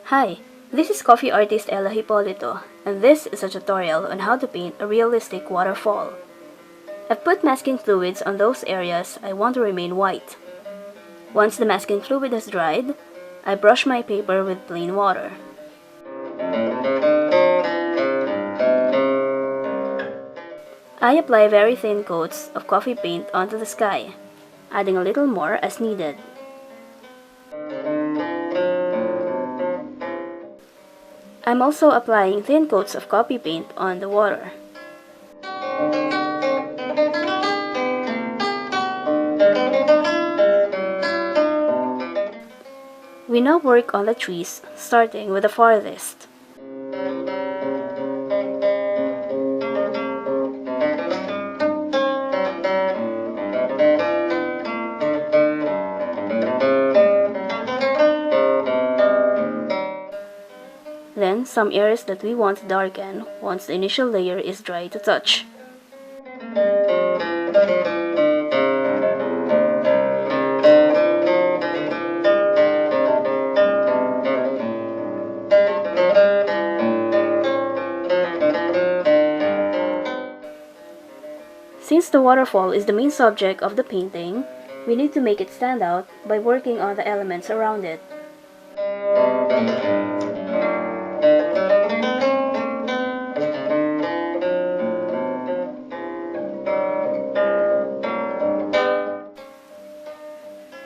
Hi, this is coffee artist Ella HIPOLITO, and this is a tutorial on how to paint a realistic waterfall. I've put masking fluids on those areas I want to remain white. Once the masking fluid has dried, I brush my paper with plain water. I apply very thin coats of coffee paint onto the sky, adding a little more as needed. I'm also applying thin coats of coffee paint on the water. We now work on the trees, starting with the farthest. Then, some areas that we want to darken once the initial layer is dry to touch. Since the waterfall is the main subject of the painting, we need to make it stand out by working on the elements around it.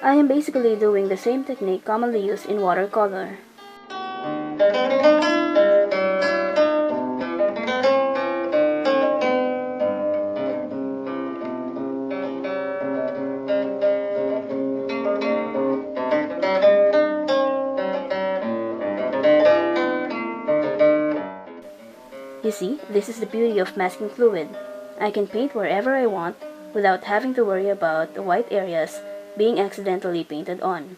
I am basically doing the same technique commonly used in watercolor. You see, this is the beauty of masking fluid. I can paint wherever I want without having to worry about the white areas being accidentally painted on.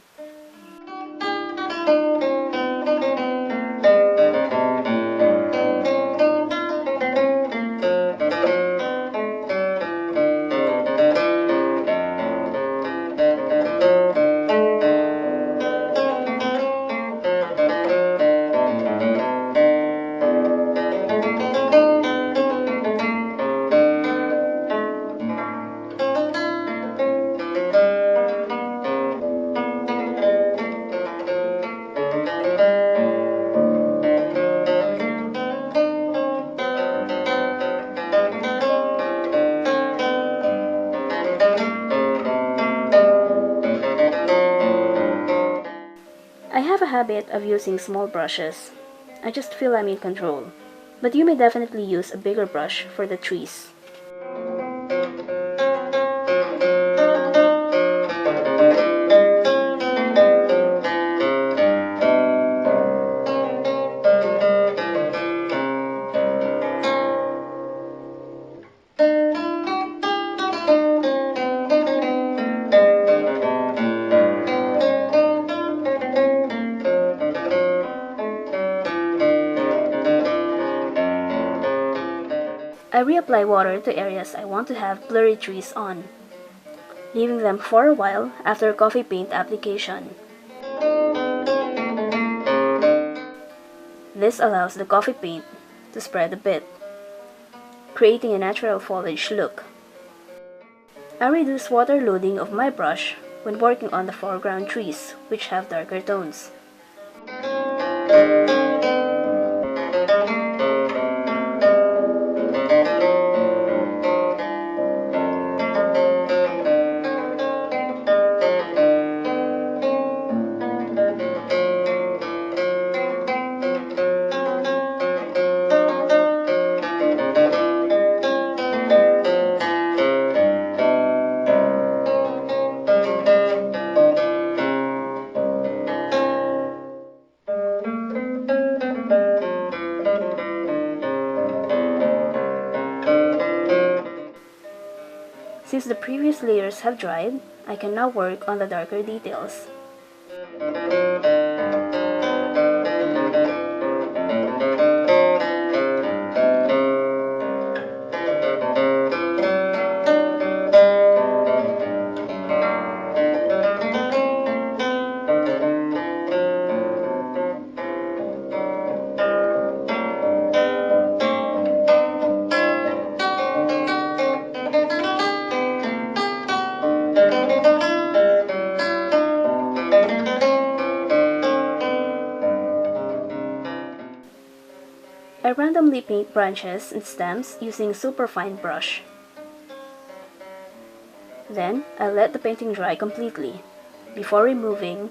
I have a habit of using small brushes. I just feel I'm in control. But you may definitely use a bigger brush for the trees. I reapply water to areas I want to have blurry trees on, leaving them for a while after coffee paint application. This allows the coffee paint to spread a bit, creating a natural foliage look. I reduce water loading of my brush when working on the foreground trees, which have darker tones. Since the previous layers have dried, I can now work on the darker details. randomly paint branches and stems using a superfine brush. Then, I'll let the painting dry completely, before removing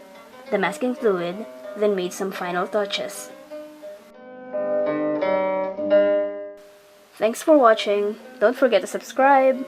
the masking fluid, then made some final touches. Thanks for watching. Don't forget to subscribe.